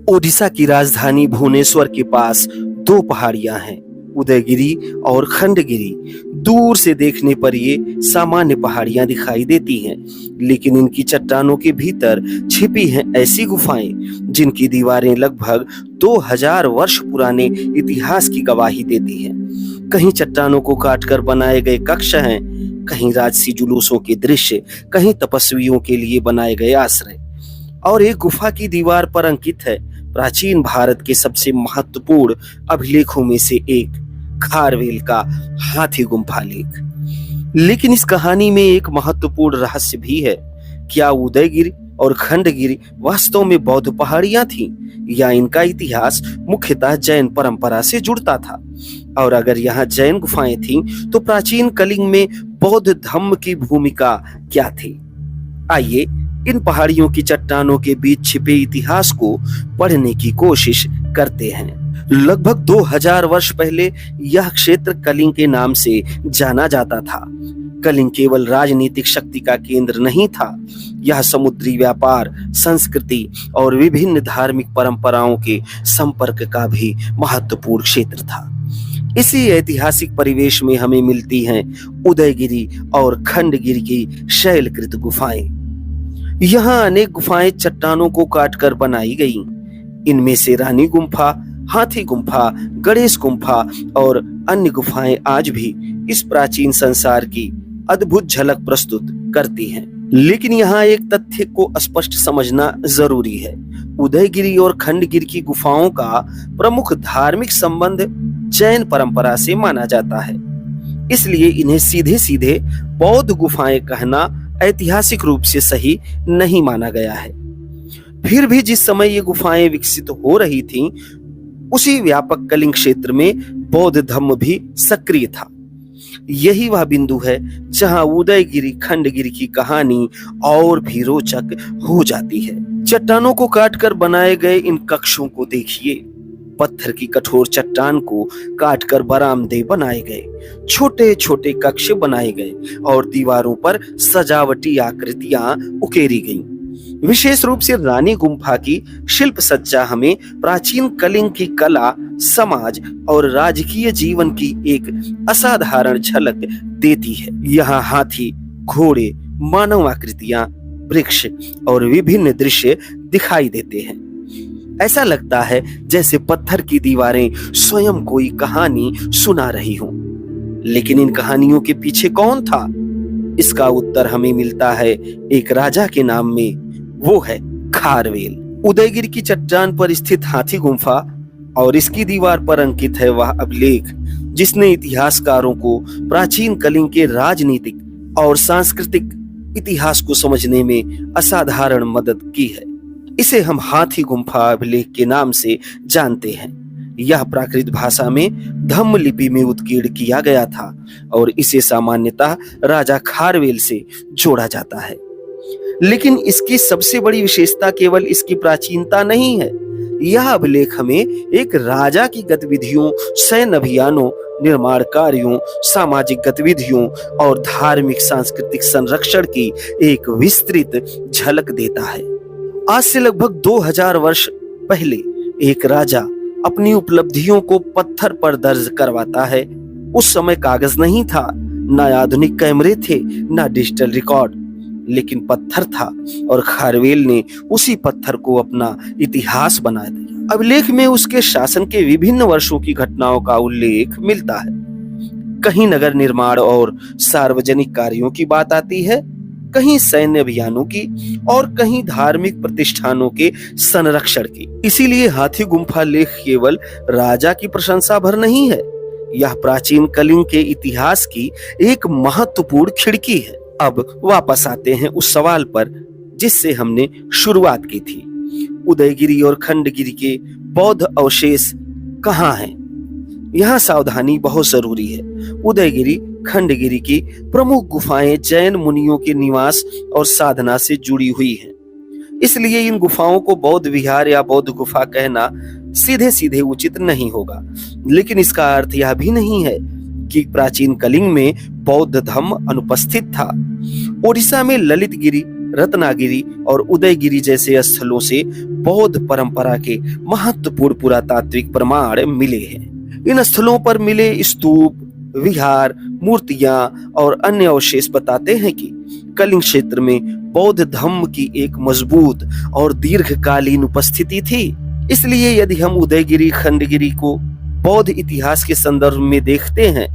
ओडिशा की राजधानी भुवनेश्वर के पास दो पहाड़ियां हैं, उदयगिरी और खंडगिरी। दूर से देखने पर ये सामान्य पहाड़ियां दिखाई देती हैं, लेकिन इनकी चट्टानों के भीतर छिपी हैं ऐसी गुफाएं जिनकी दीवारें लगभग 2000 वर्ष पुराने इतिहास की गवाही देती हैं। कहीं चट्टानों को काटकर बनाए गए कक्ष हैं, कहीं राजसी जुलूसों के दृश्य, कहीं तपस्वियों के लिए बनाए गए आश्रय। और एक गुफा की दीवार पर अंकित है प्राचीन भारत के सबसे महत्वपूर्ण अभिलेखों में से एक, खारवेल का हाथी गुम्फा लेख। लेकिन इस कहानी में एक महत्वपूर्ण रहस्य भी है। क्या उदयगिरी और खंडगिरी वास्तव में बौद्ध पहाड़ियां थीं, या इनका इतिहास मुख्यतः जैन परंपरा से जुड़ता था? और अगर यहाँ जैन गुफाएं थीं, तो प्राचीन कलिंग में बौद्ध धम्म की भूमिका क्या थी? आइए इन पहाड़ियों की चट्टानों के बीच छिपे इतिहास को पढ़ने की कोशिश करते हैं। लगभग 2000 वर्ष पहले यह क्षेत्र कलिंग के नाम से जाना जाता था। कलिंग केवल राजनीतिक शक्ति का केंद्र नहीं था, यह समुद्री व्यापार, संस्कृति और विभिन्न धार्मिक परंपराओं के संपर्क का भी महत्वपूर्ण क्षेत्र था। इसी ऐतिहासिक परिवेश में हमें मिलती हैं उदयगिरी और खंडगिरी की शैलकृत गुफाएं। यहाँ अनेक गुफाएं चट्टानों को काटकर बनाई गईं। इनमें से रानी गुम्फा, हाथी गुम्फा, गणेश गुम्फा और अन्य गुफाएं आज भी इस प्राचीन संसार की अद्भुत झलक प्रस्तुत करती हैं। लेकिन यहाँ एक तथ्य को स्पष्ट समझना जरूरी है। उदयगिरी और खंडगिरी की गुफाओं का प्रमुख धार्मिक संबंध जैन परंपरा से माना जाता है, इसलिए इन्हें सीधे सीधे बौद्ध गुफाएं कहना ऐतिहासिक रूप से सही नहीं माना गया है। फिर भी जिस समय ये गुफाएं विकसित हो रही थीं, उसी व्यापक कलिंग क्षेत्र में बौद्ध धम्म भी सक्रिय था। यही वह बिंदु है जहां उदयगिरी खंडगिरी की कहानी और भी रोचक हो जाती है। चट्टानों को काटकर बनाए गए इन कक्षों को देखिए। पत्थर की कठोर चट्टान को काटकर बरामदे बनाए गए, छोटे छोटे कक्ष बनाए गए और दीवारों पर सजावटी आकृतियां उकेरी गईं। विशेष रूप से रानी गुम्फा की शिल्प सज्जा हमें प्राचीन कलिंग की कला, समाज और राजकीय जीवन की एक असाधारण झलक देती है। यहाँ हाथी, घोड़े, मानव आकृतियां, वृक्ष और विभिन्न दृश्य दिखाई देते हैं। ऐसा लगता है जैसे पत्थर की दीवारें स्वयं कोई कहानी सुना रही हों। लेकिन इन कहानियों के पीछे कौन था? इसका उत्तर हमें मिलता है एक राजा के नाम में, वो है खारवेल। उदयगिरी की चट्टान पर स्थित हाथी गुम्फा और इसकी दीवार पर अंकित है वह अभिलेख जिसने इतिहासकारों को प्राचीन कलिंग के राजनीतिक और सांस्कृतिक इतिहास को समझने में असाधारण मदद की है। इसे हम हाथी गुम्फा अभिलेख के नाम से जानते हैं। यह प्राकृत भाषा में धम्म लिपि में उत्कीर्ण किया गया था और इसे सामान्यतः राजा खारवेल से जोड़ा जाता है। लेकिन इसकी सबसे बड़ी विशेषता केवल इसकी प्राचीनता नहीं है। यह अभिलेख हमें एक राजा की गतिविधियों, सैन्य अभियानों, निर्माण कार्यों, सामाजिक गतिविधियों और धार्मिक सांस्कृतिक संरक्षण की एक विस्तृत झलक देता है। आज से लगभग 2000 वर्ष पहले एक राजा अपनी उपलब्धियों को पत्थर पर दर्ज करवाता है। उस समय कागज नहीं था, न आधुनिक कैमरे थे, न डिजिटल रिकॉर्ड, लेकिन पत्थर था और खारवेल ने उसी पत्थर को अपना इतिहास बना दिया। अभिलेख में उसके शासन के विभिन्न वर्षों की घटनाओं का उल्लेख मिलता है। कहीं नगर निर्माण और सार्वजनिक कार्यों की बात आती है, कहीं सैन्य अभियानों की और कहीं धार्मिक प्रतिष्ठानों के संरक्षण की। इसीलिए हाथी गुम्फा लेख केवल राजा की प्रशंसा भर नहीं है, यह प्राचीन कलिंग के इतिहास की एक महत्वपूर्ण खिड़की है। अब वापस आते हैं उस सवाल पर जिससे हमने शुरुआत की थी। उदयगिरी और खंडगिरी के बौद्ध अवशेष कहाँ हैं? यहाँ सावधानी बहुत जरूरी है। उदयगिरी खंडगिरी की प्रमुख गुफाएं जैन मुनियों के निवास और साधना से जुड़ी हुई हैं। इसलिए इन गुफाओं को बौद्ध विहार या बौद्ध गुफा कहना सीधे सीधे उचित नहीं होगा। लेकिन इसका अर्थ यह भी नहीं है कि प्राचीन कलिंग में बौद्ध धम्म अनुपस्थित था। ओडिशा में ललितगिरी, रत्नागिरी और उदयगिरी जैसे स्थलों से बौद्ध परंपरा के महत्वपूर्ण पुरातात्विक प्रमाण मिले हैं। इन स्थलों पर मिले स्तूप, विहार, मूर्तियां और अन्य अवशेष बताते हैं कि कलिंग क्षेत्र में बौद्ध धर्म की एक मजबूत और दीर्घकालीन उपस्थिति थी। इसलिए यदि हम उदयगिरी, खंडगिरी को बौद्ध इतिहास के संदर्भ में देखते हैं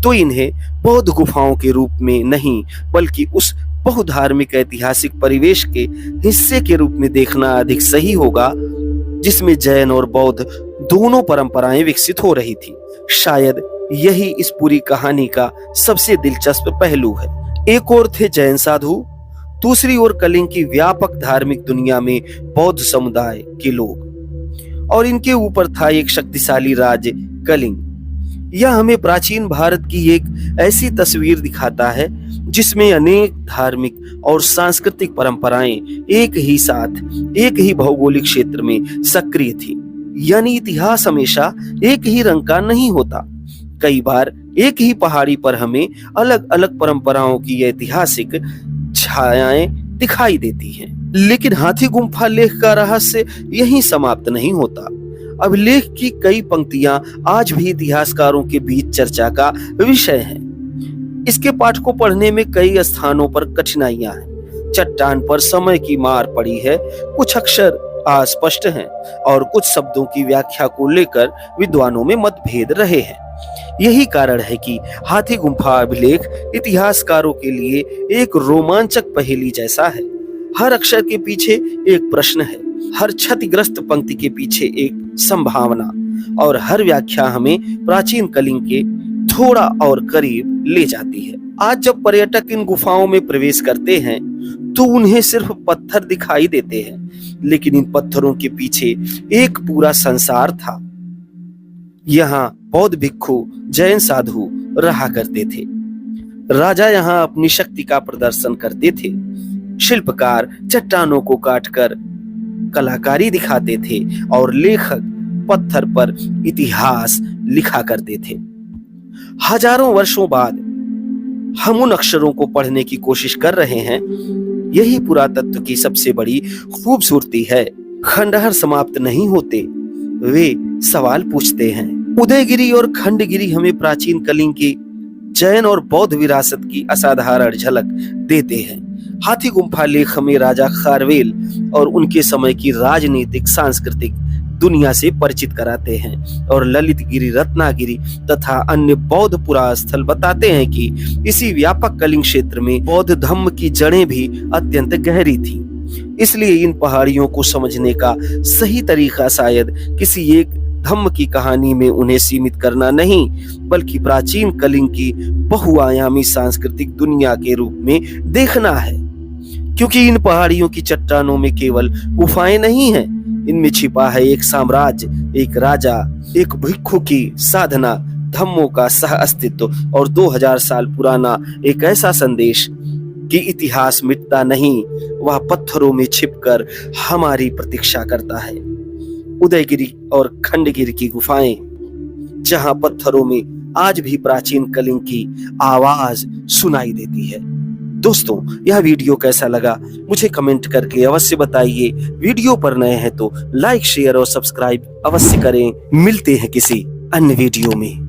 तो इन्हें बौद्ध गुफाओं के रूप में नहीं बल्कि उस बहुधार्मिक ऐतिहासिक परिवेश के हिस्से के रूप में देखना अधिक सही होगा जिसमें जैन और बौद्ध दोनों परंपराएं विकसित हो रही थी। शायद यही इस पूरी कहानी का सबसे दिलचस्प पहलू है। एक ओर थे जैन साधु, दूसरी ओर कलिंग की व्यापक धार्मिक दुनिया में बौद्ध समुदाय के लोग, और इनके ऊपर था एक शक्तिशाली राज्य कलिंग। यह हमें प्राचीन भारत की एक ऐसी तस्वीर दिखाता है जिसमें अनेक धार्मिक और सांस्कृतिक परंपराएं एक ही साथ एक ही भौगोलिक क्षेत्र में सक्रिय थी। यानी इतिहास हमेशा एक ही रंग का नहीं होता। कई बार एक ही पहाड़ी पर हमें अलग अलग परंपराओं की ऐतिहासिक छायाएं दिखाई देती हैं। लेकिन हाथी गुम्फा लेख का रहस्य यहीं समाप्त नहीं होता। अब लेख की कई पंक्तियां आज भी इतिहासकारों के बीच चर्चा का विषय हैं। इसके पाठ को पढ़ने में कई स्थानों पर कठिनाइयां हैं। चट्टान पर समय की मार पड़ी है, कुछ अक्षर अस्पष्ट हैं और कुछ शब्दों की व्याख्या को लेकर विद्वानों में मतभेद रहे हैं। यही कारण है कि हाथी गुम्फा अभिलेख इतिहासकारों के लिए एक रोमांचक पहेली जैसा है। हर अक्षर के पीछे एक प्रश्न है, हर क्षतिग्रस्त पंक्ति के पीछे एक संभावना, और हर व्याख्या हमें प्राचीन कलिंग के थोड़ा और करीब ले जाती है। आज जब पर्यटक इन गुफाओं में प्रवेश करते हैं तो उन्हें सिर्फ पत्थर दिखाई देते हैं, लेकिन इन पत्थरों के पीछे एक पूरा संसार था। यहाँ बौद्ध भिक्षु, जैन साधु रहा करते थे। राजा यहाँ अपनी शक्ति का प्रदर्शन करते थे। शिल्पकार चट्टानों को काटकर कलाकारी दिखाते थे और लेखक पत्थर पर इतिहास लिखा करते थे। हजारों वर्षों बाद हम उन अक्षरों को पढ़ने की कोशिश कर रहे हैं। यही पुरातत्व की सबसे बड़ी खूबसूरती है। खंडहर समाप्त नहीं होते, वे सवाल पूछते हैं। उदयगिरी और खंडगिरी हमें प्राचीन कलिंग की जैन और बौद्ध विरासत की असाधारण झलक देते हैं। हाथी गुम्फा लेख हमें राजा खारवेल और उनके समय की राजनीतिक सांस्कृतिक दुनिया से परिचित कराते हैं, और ललितगिरी, रत्नागिरी तथा अन्य बौद्ध पुरास्थल बताते हैं कि इसी व्यापक कलिंग क्षेत्र में बौद्ध धर्म की जड़ें भी अत्यंत गहरी थी। इसलिए इन पहाड़ियों को समझने का सही तरीका शायद किसी एक धम्म की कहानी में उन्हें सीमित करना नहीं, बल्कि प्राचीन कलिंग की बहुआयामी सांस्कृतिक दुनिया के रूप में देखना है। क्योंकि इन पहाड़ियों की चट्टानों में केवल गुफाएं नहीं हैं, इनमें छिपा है एक साम्राज्य, एक राजा, एक भिक्षु की साधना, धम्मों का सह अस्तित्व और 2000 साल पुराना एक ऐसा संदेश कि इतिहास मिटता नहीं, वह पत्थरों में छिपकर हमारी प्रतीक्षा करता है। उदयगिरी और खंडगिरी की गुफाएं, जहां पत्थरों में आज भी प्राचीन कलिंग की आवाज सुनाई देती है। दोस्तों, यह वीडियो कैसा लगा मुझे कमेंट करके अवश्य बताइए। वीडियो पर नए हैं तो लाइक, शेयर और सब्सक्राइब अवश्य करें। मिलते हैं किसी अन्य वीडियो में।